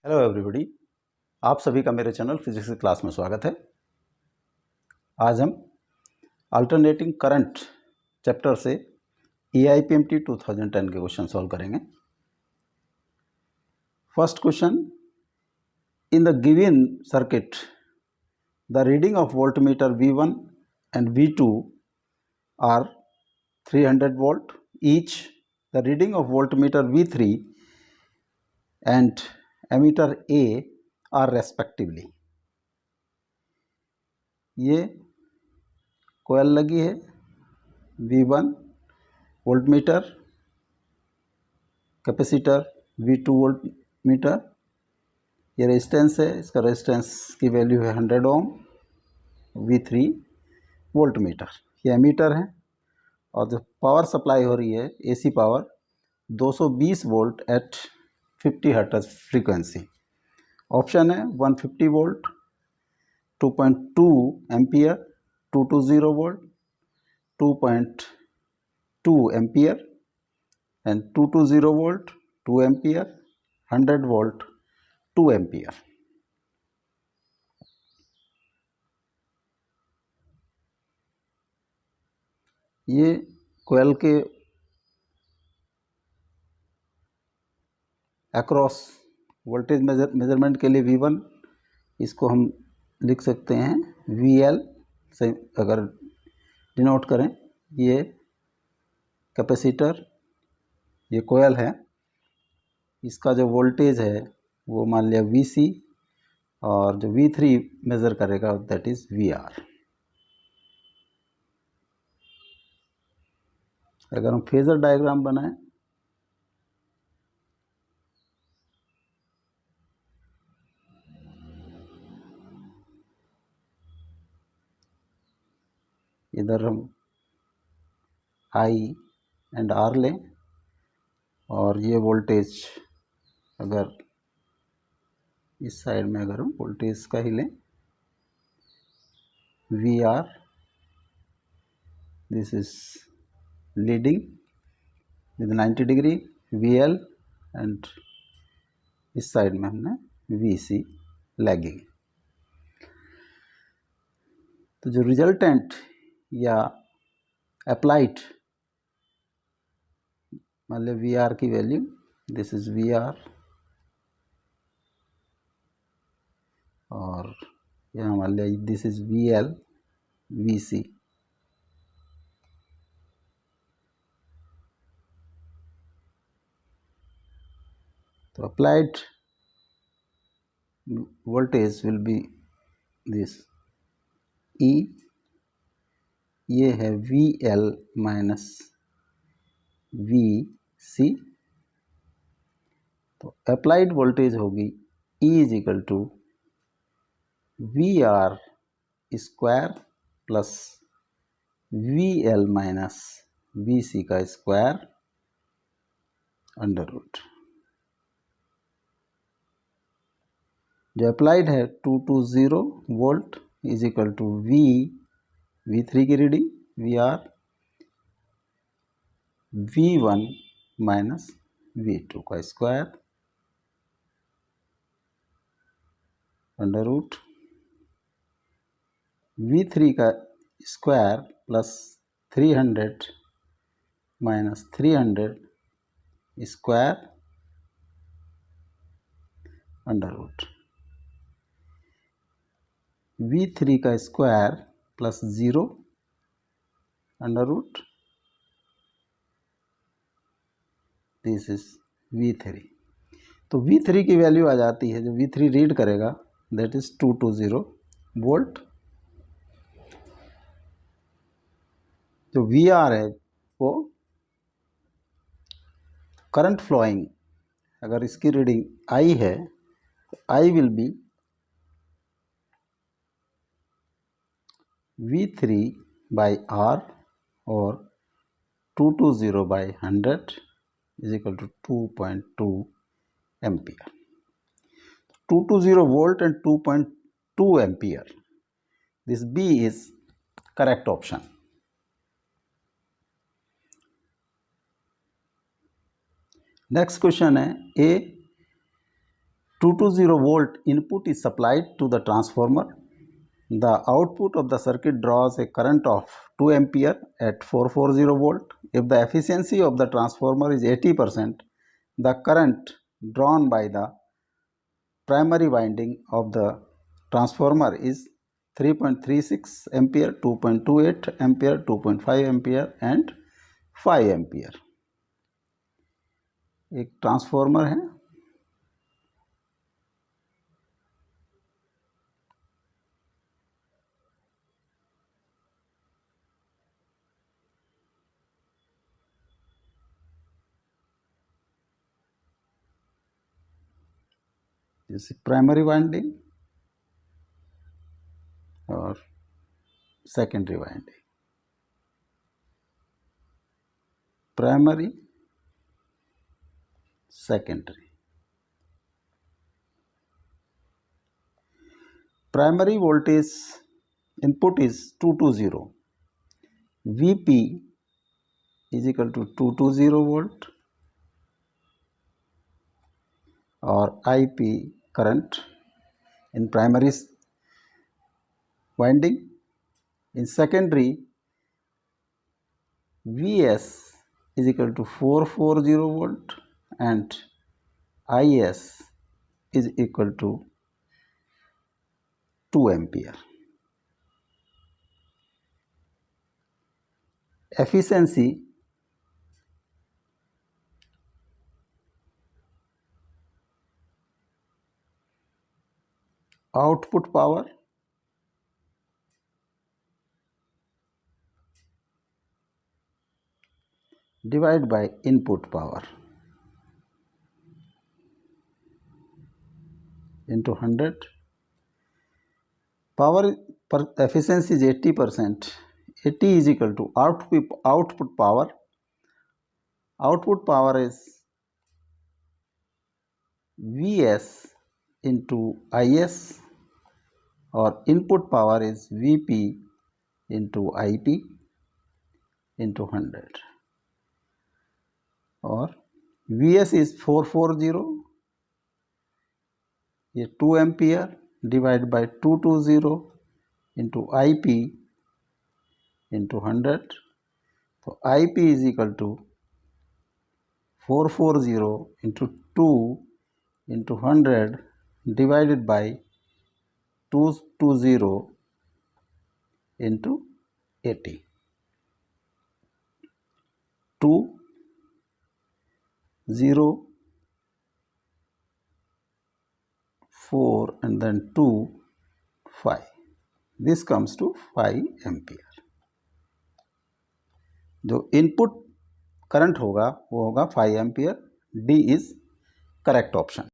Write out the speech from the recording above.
Hello everybody, आप सभी का मेरे चैनल फिजिक्स की क्लास में स्वागत है। आज हम अल्टरनेटिंग करंट चैप्टर से EIPMT 2010 के क्वेश्चन सॉल्व करेंगे। First question, in the given circuit the reading of voltmeter V1 and V2 are 300 volt each, the reading of voltmeter V3 and ammeter A are respectively. ये coil लगी है, V1 voltmeter, capacitor V2 voltmeter, ये resistance है, इसका resistance की value है 100 ओम, V3 voltmeter, ये ammeter है। और जो पावर सप्लाई हो रही है AC power 220 volt at 50 hertz frequency. Option है 150 volt, 2.2 ampere, 220 volt, 2.2 ampere and 220 volt 2 ampere, 100 volt 2 ampere। ये कोयल के अक्रॉस वोल्टेज मेजरमेंट के लिए V1, इसको हम लिख सकते हैं VL से अगर डिनोट करें। ये कैपेसिटर, ये कोयल है, इसका जो वोल्टेज है वो मान लिया VC, और जो V3 मेज़र करेगा दैट इज़ VR। अगर हम फेजर डायग्राम बनाएं, इधर हम I एंड R लें, और ये वोल्टेज अगर इस साइड में अगर हम वोल्टेज का ही लें, VR, this is leading with 90 degree, VL, and इस साइड में हमने VC लैगिंग। तो जो रिजल्टेंट या अप्लाइड, मान लीजिए VR की वैल्यू, दिस इज VR, और यहाँ मान लिया दिस इज VL, VC। तो applied voltage will be this E, ये है VL माइनस VC। तो अप्लाइड वोल्टेज होगी E is equal to VR square plus VL minus VC का स्क्वायर अंडर रूट। जो अप्लाइड है 220 volt is equal to V3 की reading VR, V1 minus V2 का square under root, V3 का square plus 300 minus 300 square under root, V3 का square plus 0 under root, this is V3। तो V3 की value आ जाती है, जो V3 रीड करेगा दैट इज 220 वोल्ट। जो VR है वो करंट फ्लोइंग, अगर इसकी रीडिंग I है तो I will be V3 by R, और 220 by 100 is equal to 2.2 ampere. 220 volt and 2.2 ampere, this B is correct option. Next question है, A 220 volt input is supplied to the transformer. The output of the circuit draws a current of 2 ampere at 440 volt. If the efficiency of the transformer is 80%, the current drawn by the primary winding of the transformer is 3.36 ampere, 2.28 ampere, 2.5 ampere and 5 ampere. एक transformer है, जैसे primary winding और secondary winding. Primary, secondary. Primary voltage input is 220. Vp is equal to 220 volt or Ip current in primary winding. In secondary, Vs is equal to 440 volt and Is is equal to 2 ampere. Efficiency output power divided by input power into 100. Power per efficiency is 80%. 80 is equal to output power. Output power is Vs into Is or input power is Vp into Ip into 100 or Vs is 440, ये 2 ampere divided by 220 into Ip into 100. So Ip is equal to 440 into 2 into 100 divided by 220 into 80. 2 0 4 and then 2 5. This comes to 5 ampere. जो input current होगा वो होगा 5 ampere. D is correct option.